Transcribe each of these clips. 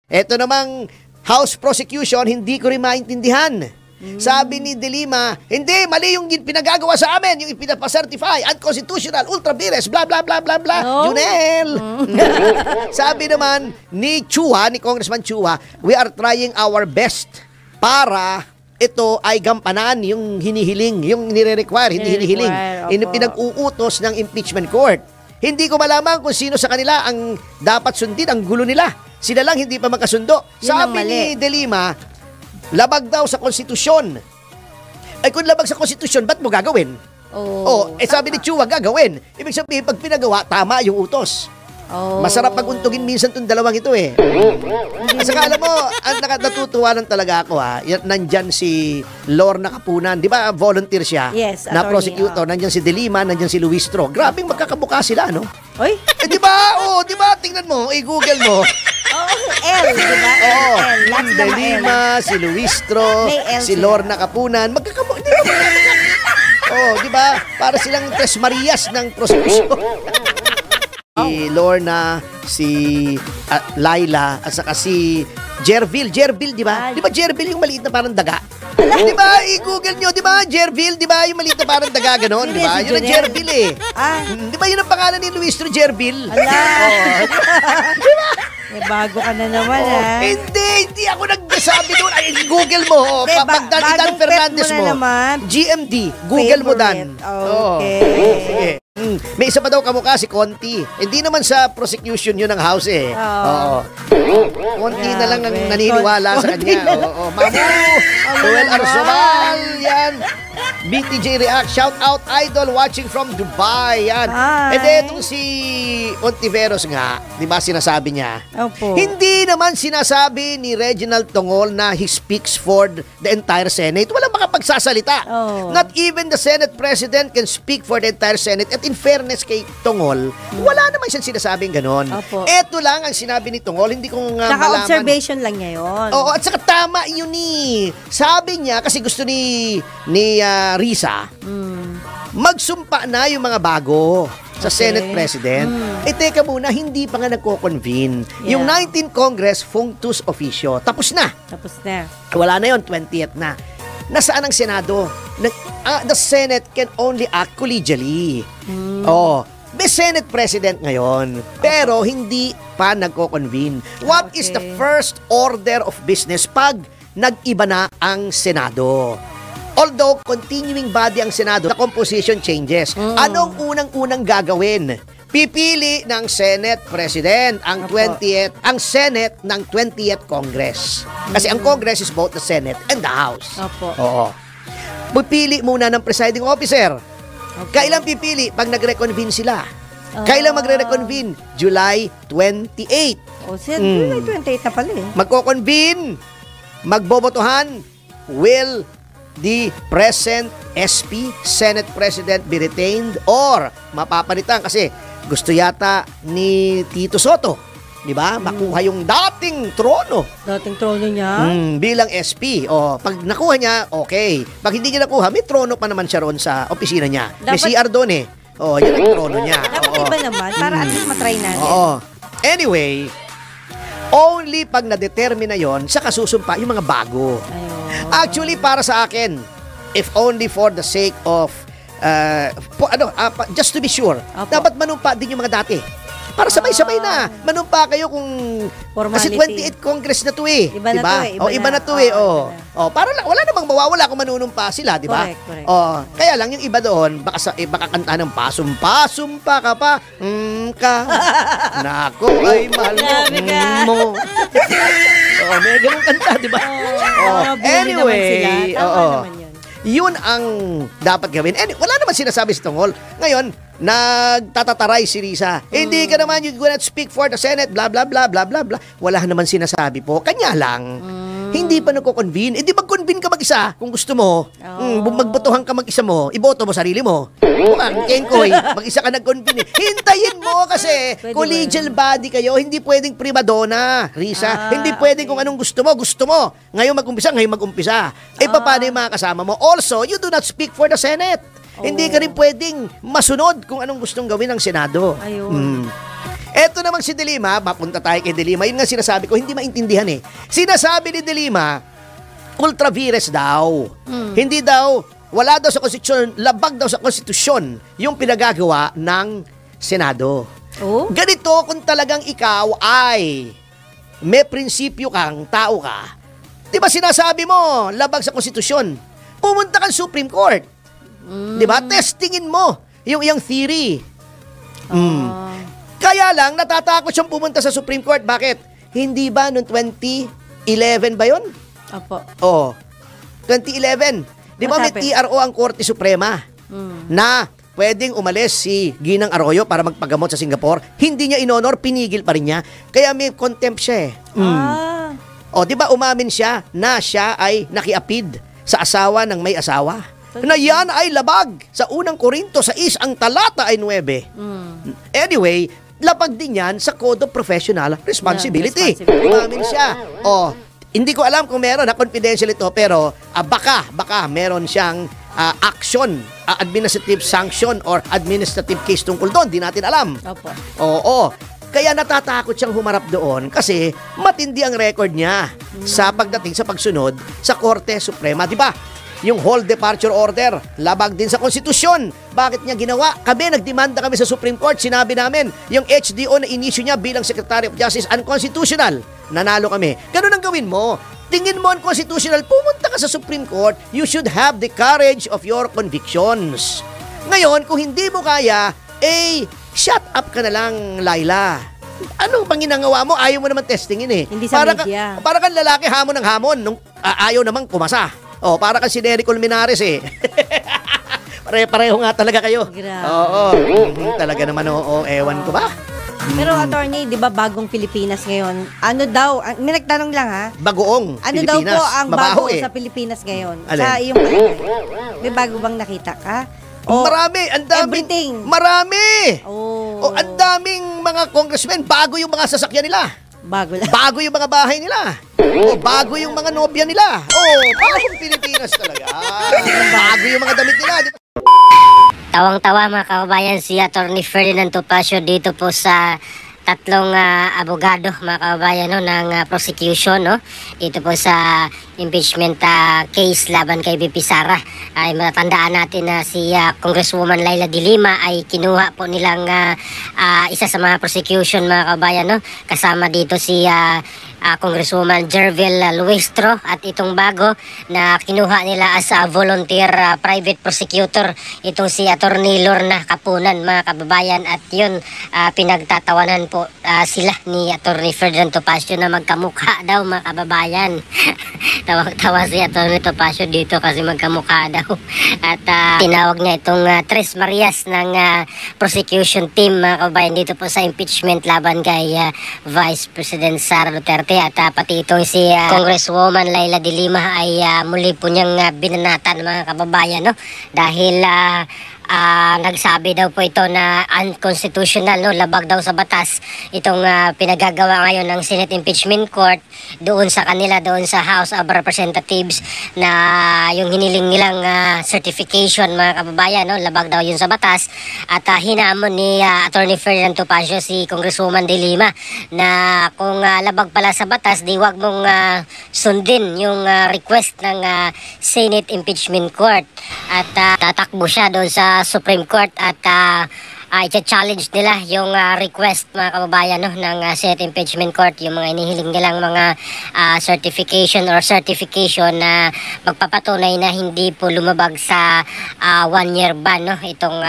Ito namang House prosecution, hindi ko rin maintindihan. Sabi ni De Lima, hindi, mali yung pinagagawa sa amin, yung ipinapacertify, unconstitutional, ultra vires, blah, blah, blah, blah, blah. No? Junel! Sabi naman ni Chua, ni Congressman Chua, we are trying our best para ito ay gampanan yung hinihiling, yung nire-require, hindi hinihiling. Pinag-uutos ng impeachment court. Hindi ko malaman kung sino sa kanila ang dapat sundin, ang gulo nila. Sila lang hindi pa magkasundo. Sabi ni De Lima, labag daw sa konstitusyon. Ay kung labag sa konstitusyon, ba't mo gagawin? Sabi ni Chua, gagawin. Ibig sabihin, pag pinagawa, tama yung utos. Masarap paguntugin minsan itong dalawang ito eh. At saka alam mo, natutuwa lang talaga ako ha. Nandyan si Lorna Capunan. Di ba volunteer siya? Yes, na prosecutor. Nandyan si De Lima, nandyan si Luistro. Grabing magkakabuka sila, no? Oy? Di ba? Di ba? Tingnan mo, i-google mo. L, di ba? De Lima, si Luistro, si Lorna Capunan. Magkakabuka. Di ba? Para silang Tres Marias ng prosecution. Si Lorna, si Laila, at saka si Jerville, di ba? Di ba Jerville yung maliit na parang daga? Di ba? I-google nyo, di ba? Jerville, di ba? Yung maliit na parang daga, ganon, di ba? Yun ang Jerville eh. Di ba yun ang pangalan ni Luistro, Jerville? Di ba? Bago ka na naman, Hindi ako nagsabi doon. Ay, Google mo. Pag Dan Fernandez mo. GMD. Google mo, Dan. Okay. Sige. May isa pa daw kamukha si Conti. Hindi naman sa prosecution yun ng House eh. Conti na lang ang naniniwala sa kanya. Mamu! Joel Arzobal. Yan. BTJ React. Shout out idol watching from Dubai. Yan. And then itong si Ontiveros nga, di ba sinasabi niya? Hindi naman sinasabi ni Reginald Tongol na he speaks for the entire Senate. Walang makapagsasalita. Not even the Senate President can speak for the entire Senate. At in fairness kay Tongol, wala naman siyang sinasabing ganon. Ito lang ang sinabi ni Tongol. Hindi ko nga malaman. Observation lang niya yun. At saka tama yun eh. Sabi niya, kasi gusto ni Risa, magsumpa na yung mga bago sa Senate President. Teka muna, hindi pa nga nagko-convene. Yung 19th Congress, functus officio. Tapos na. Wala na yun, 20th na. Nasaan ang Senado? The Senate can only act collegially. May Senate President ngayon, pero hindi pa nagko-convene. What is the first order of business pag nag-iba na ang Senado? Although continuing body ang Senado, the composition changes. Anong unang-unang gagawin? Pipili ng Senate President ang 20th, ang Senate ng 20th Congress. Kasi ang Congress is both the Senate and the House. Pipili muna ng presiding officer. Kailan pipili? Pag nagre-convene sila. Kailan magre-reconvene? July 28. July 28 na pala eh. Magko-convene, magbobotohan, will the present SP, Senate President be retained or mapapalitan kasi gusto yata ni Tito Soto, di ba? Makuha yung dating trono. Dating trono niya? Bilang SP. Pag nakuha niya, okay. Pag hindi niya nakuha, may trono pa naman siya roon sa opisina niya. May CR doon eh. Yan ang trono niya. Dapat iba naman, para at least matry natin. Anyway, only pag na-determine na yon, saka susumpa yung mga bago. Actually, para sa akin, if only for the sake of, just to be sure, dapat manumpa din yung mga dati. Para sabay-sabay na. Manumpa kayo kung... Kasi 28 Congress na to eh. Iba na to eh. Iba na to eh. Para lang, wala namang mawawala kung manunumpa sila, di ba? Correct. Kaya lang yung iba doon, baka kanta ng pasumpa ka pa. Nako ay mahal mo. May ganun kanta, di ba? Anyway, yun ang dapat gawin. Wala naman sinasabi si Tongol. Ngayon, nagtatataray si Risa. Hindi ka naman, you cannot speak for the Senate, blah, blah, blah, blah, blah, blah. Wala naman sinasabi po. Kanya lang, hindi pa nagko-convene. Di mag-convene ka mag-isa kung gusto mo. Magbotohan ka mag-isa mo, iboto mo sarili mo. Kengkoy, mag-isa ka nag-convene. Hintayin mo kasi collegial body kayo. Hindi pwedeng primadonna, Risa. Hindi pwedeng kung anong gusto mo. Ngayon mag-umpisa. Paano yung mga kasama mo? Also, you do not speak for the Senate. Hindi ka rin pwedeng masunod kung anong gustong gawin ng Senado. Eto namang si De Lima, mapunta tayo kay De Lima. Yun nga sinasabi ko, hindi maintindihan eh. Sinasabi ni De Lima, ultra vires daw. Hindi daw, wala daw sa konstitusyon, labag daw sa konstitusyon yung pinagagawa ng Senado. Oh? Ganito kung talagang ikaw ay may prinsipyo kang tao ka. Di ba sinasabi mo, labag sa konstitusyon, pumunta kang Supreme Court. Di ba? Testingin mo yung iyang theory. Kaya lang, natatakot siyang pumunta sa Supreme Court. Bakit? Hindi ba noong 2011 ba yun? Opo. Oo. 2011. Di ba may TRO ang Korte Suprema na pwedeng umalis si Ginang Arroyo para magpagamot sa Singapore? Hindi niya inonor, pinigil pa rin niya. Kaya may contempt siya eh. O, di ba umamin siya na siya ay nakiapid sa asawa ng may asawa? Na yan ay labag sa unang Korinto 6, ang talata ay 9. Anyway, labag din yan sa Code of Professional Responsibility. Umamin siya. O, hindi ko alam kung meron na confidential ito, pero baka meron siyang action, administrative sanction or administrative case tungkol doon. Di natin alam. Opo. Oo. Kaya natatakot siyang humarap doon kasi matindi ang record niya sa pagdating sa pagsunod sa Korte Suprema. Di ba? Yung whole departure order, labag din sa konstitusyon. Bakit niya ginawa? Kami, nagdemanda kami sa Supreme Court. Sinabi namin, yung HDO na inisyu niya bilang Secretary of Justice, unconstitutional. Nanalo kami. Ganun ang gawin mo. Tingin mo unconstitutional, pumunta ka sa Supreme Court, you should have the courage of your convictions. Ngayon, kung hindi mo kaya, shut up ka na lang, Laila. Anong panginangawa mo? Ayaw mo naman testingin eh. Hindi sa media. Para kang lalaki hamon ng hamon nung ayaw namang pumasa. Oh, para kasi si Nery Colmenares eh. Pare-pareho nga talaga kayo. Grabe. Oo. Talaga naman, ewan ko ba? Pero attorney, di ba bagong Pilipinas ngayon? Ano daw, may nagtanong lang ha? Bagoong Ano Pilipinas. daw po ang Mabaho bago eh. sa Pilipinas ngayon? Alin? Sa iyong palagay. May bago bang nakita ka? Marami, ang daming. Everything. Marami. Oh. Ang daming mga congressmen, bago yung mga sasakyan nila. Bago lang. Bago yung mga bahay nila. Bago yung mga nobya nila. Bagong Pilipinas talaga. Bago yung mga damit nila. Tawang-tawa mga kababayan si Attorney Ferdinand Topacio dito po sa tatlong abogado mga kababayan ng prosecution dito po sa impeachment case laban kay VP Sara. Ay matatandaan natin na si Congresswoman Laila De Lima ay kinuha po nilang isa sa mga prosecution mga kababayan kasama dito si Congresswoman Jervil Luistro at itong bago na kinuha nila as a volunteer private prosecutor itong si Attorney Lorna Kapunan mga kababayan at yun pinagtatawanan po sila ni Attorney Ferdinand Topacio na magkamukha daw mga kababayan. Tawa si Attorney Topacio dito kasi magkamukha daw at tinawag niya itong Tres Marias ng prosecution team mga kababayan dito po sa impeachment laban kay Vice President Sara Duterte at pati itong si Congresswoman Laila De Lima ay muli po niyang binanatan mga kababayan dahil nagsabi daw po ito na unconstitutional labag daw sa batas itong pinagagawa ngayon ng Senate Impeachment Court doon sa kanila doon sa House of Representatives na yung hiniling nilang certification mga kababayan labag daw yun sa batas at hinamon ni Attorney Ferdinand Topacio si Congresswoman De Lima na kung labag pala sa batas di wag mong sundin yung request ng Senate Impeachment Court at tatakbo siya doon sa Supreme Court at i-challenge nila yung request mga kababayan ng Senate Impeachment Court, yung mga inihiling nilang mga certification na magpapatunay na hindi po lumabag sa 1-year ban itong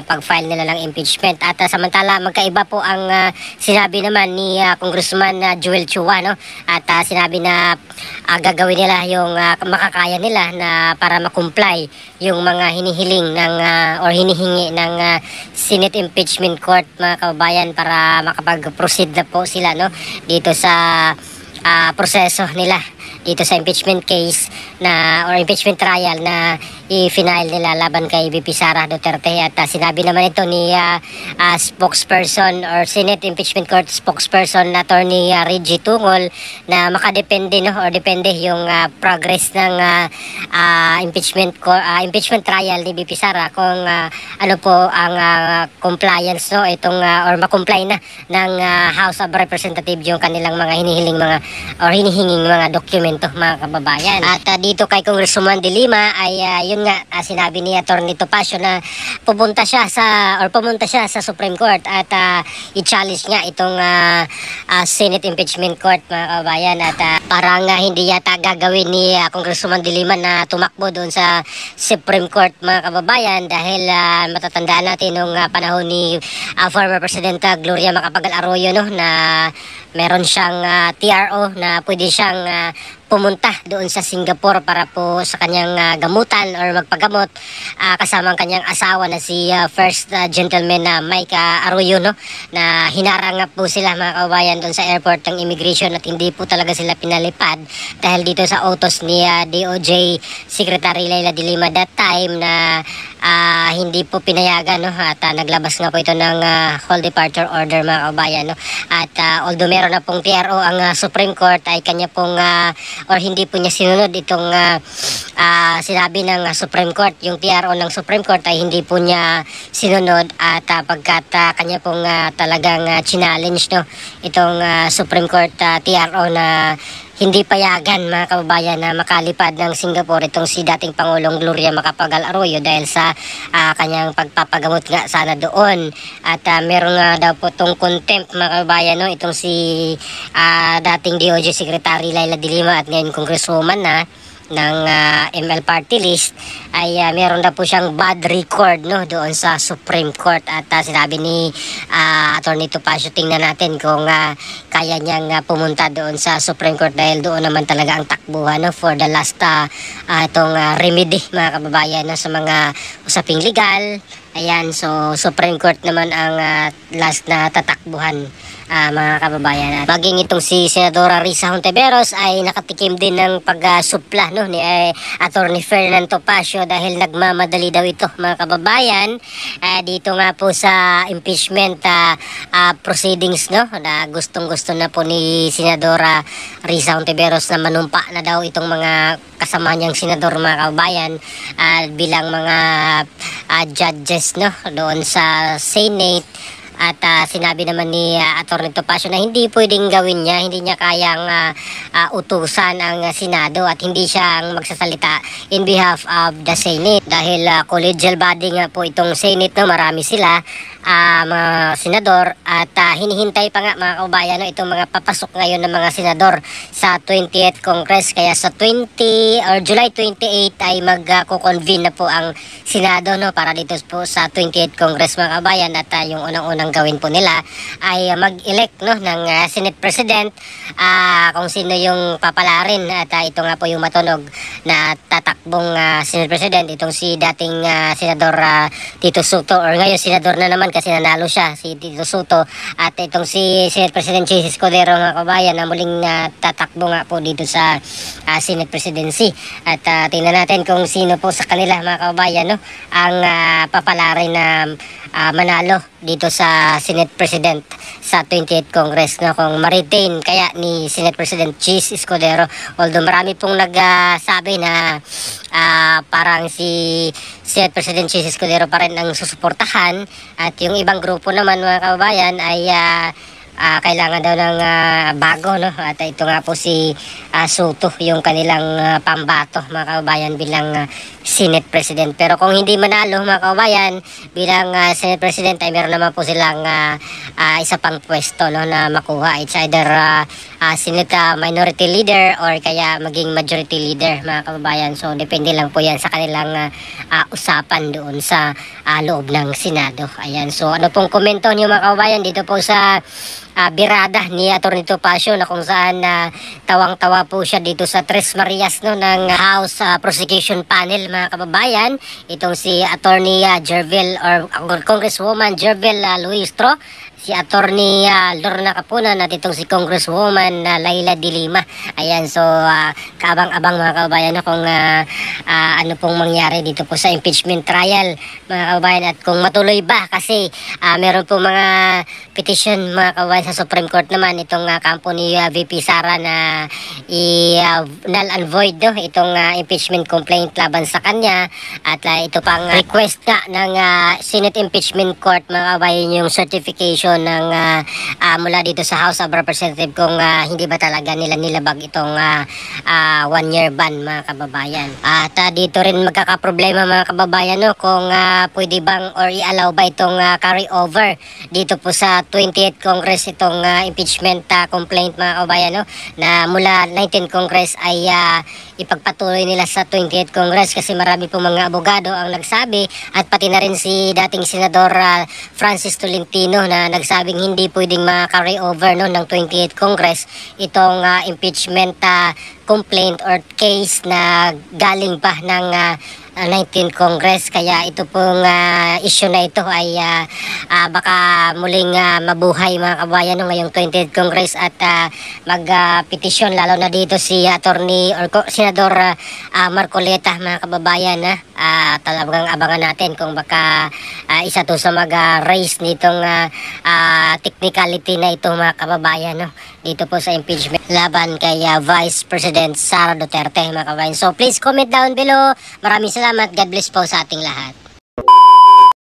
pag-file nila ng impeachment. At samantala magkaiba po ang sinabi naman ni Congressman Joel Chua at sinabi na gagawin nila yung makakaya nila na para makomply yung mga hinihiling ng or hinihingi ng Senate Impeachment Court mga kababayan para makapag-proceed na po sila dito sa proseso nila dito sa impeachment case na or impeachment trial na i-final nila laban kay VP Sara Duterte. At sinabi naman ito ni spokesperson or Senate Impeachment Court spokesperson na Attorney Reggie Tungol na makadepende or depende yung progress ng impeachment trial ni VP Sara kung ano po ang compliance itong or makomply na ng House of Representatives yung kanilang mga hinihinging mga dokumento, mga kababayan. At dito kay Congresswoman De Lima ay yun nga sinabi ni Atty. Topacio na pumunta siya sa Supreme Court at i-challenge nga itong Senate Impeachment Court, mga kababayan. At parang hindi yata gagawin ni Congresswoman De Lima na tumakbo doon sa Supreme Court, mga kababayan, dahil matatandaan natin nung panahon ni former President Gloria Macapagal Arroyo na meron siyang TRO na pwede siyang pumunta doon sa Singapore para po sa kanyang gamutan or magpagamot kasama ang kanyang asawa na si First Gentleman na Mike Arroyo, na hinarang po sila, mga kababayan, doon sa airport ng immigration at hindi po talaga sila pinalipad dahil dito sa utos ni DOJ Secretary Leila de Lima that time na hindi po pinayagan at naglabas nga po ito ng whole departure order, mga kababayan. At although meron na pong TRO ang Supreme Court ay kanya pong or hindi po niya sinunod itong sinabi ng Supreme Court. Yung TRO ng Supreme Court ay hindi po niya sinunod at pagkat kanya pong talagang challenge itong Supreme Court TRO na hindi payagan, mga kababayan, na makalipad ng Singapore itong si dating Pangulong Gloria Macapagal Arroyo dahil sa kanyang pagpapagamot nga sana doon. At meron nga daw po itong contempt, mga kababayan, itong si dating DOJ Secretary Leila de Lima at ngayon Congresswoman na ng ML Party List ay meron na po siyang bad record doon sa Supreme Court. At sinabi ni Atty. Topacio, tingnan natin kung kaya niyang pumunta doon sa Supreme Court dahil doon naman talaga ang takbuhan for the last itong remedy, mga kababayan, sa mga usaping legal. Ayan, so Supreme Court naman ang last na tatakbuhan, mga kababayan. Maging itong si Senadora Risa Hontiveros ay nakatikim din ng pagsupla ni Atty. Ferdinand Topacio dahil nagmamadali daw ito, mga kababayan, dito nga po sa impeachment proceedings na gustong-gusto na po ni Senadora Risa Hontiveros na manumpa na daw itong mga kasama niyang senador, mga kababayan, bilang mga judges doon sa Senate. At sinabi naman ni Atty. Topacio na hindi pwedeng gawin niya, hindi niya kayang utusan ang Senado at hindi siya ang magsasalita in behalf of the Senate dahil collegial body nga po itong Senate, marami sila mga senador at hinihintay pa nga, mga kababayan, itong mga papasok ngayon ng mga senador sa 20th Congress. Kaya sa July 28 ay magko-convene na po ang Senado para dito po sa 20th Congress, mga kababayan. At yung unang-unang gawin po nila ay mag-elect ng Senate President, kung sino yung papalarin. At ito nga po yung matunog na tatakbong Senate President, itong si dating Senador Tito Soto, or ngayon Senador na naman kasi nanalo siya, si Tito Soto. At itong si Senate President Chis Escudero, mga kabayan, na muling tatakbo nga po dito sa Senate Presidency. At tingnan natin kung sino po sa kanila, mga kabayan, ang papalarin na manalo dito sa Senate President sa 28th Congress, kung ma-retain kaya ni Senate President Chis Escudero. Although marami pong nagsabi na parang si Senate President Chis Escudero pa rin ang susuportahan, at yung ibang grupo naman, mga kababayan, ay kailangan daw ng bago, at ito nga po si Soto yung kanilang pambato, mga kababayan, bilang Senate President. Pero kung hindi manalo, mga kababayan, bilang Senate President ay meron naman po silang isa pang pwesto na makuha. It's either Senate Minority Leader or kaya maging Majority Leader, mga kababayan. So depende lang po yan sa kanilang usapan doon sa loob ng Senado. Ayan, so ano pong komento niyo, mga kababayan, dito po sa birada ni Atty. Topacio, na kung saan tawang-tawa po siya dito sa Tres Marias ng House Prosecution Panel, mga kababayan. Itong si Attorney Jervil or Congresswoman Jervil Luistro, si Attorney Lorna Capunan at itong si Congresswoman Laila De Lima. Ayan, so kaabang-abang mga kababayan kung ano pong mangyari dito po sa impeachment trial mga kababayan at kung matuloy ba kasi meron po mga petition mga kababayan sa Supreme Court naman itong kampo ni VP Sara na null and void itong impeachment complaint laban sa kanya at ito pang request nga ng Senate Impeachment Court mga kababayan yung certification ng mula dito sa House of Representatives kung hindi ba talaga nila nilabag itong 1-year ban mga kababayan. At dito rin magkakaproblema mga kababayan kung pwede bang or i-allow ba itong carry over dito po sa 28th Congress itong impeachment complaint mga kababayan na mula 19th Congress ay ipagpatuloy nila sa 28th Congress kasi marami po mga abogado ang nagsabi at pati na rin si dating Senador Francis Tolentino na nagsabing hindi pwedeng ma-carry over ng 28th Congress itong impeachment complaint or case na galing pa ng 19th Congress. Kaya ito pong issue na ito ay baka muling mabuhay mga kabayan ngayong 20th Congress at magpetisyon lalo na dito si Attorney or Senador Marcoleta mga kababayan. Talagang abangan natin kung baka isa to sa mag-raise nitong technicality na ito mga kababayan dito po sa impeachment laban kay Vice President Sara Duterte mga kababayan. So please comment down below. Maraming salamat. God bless po sa ating lahat.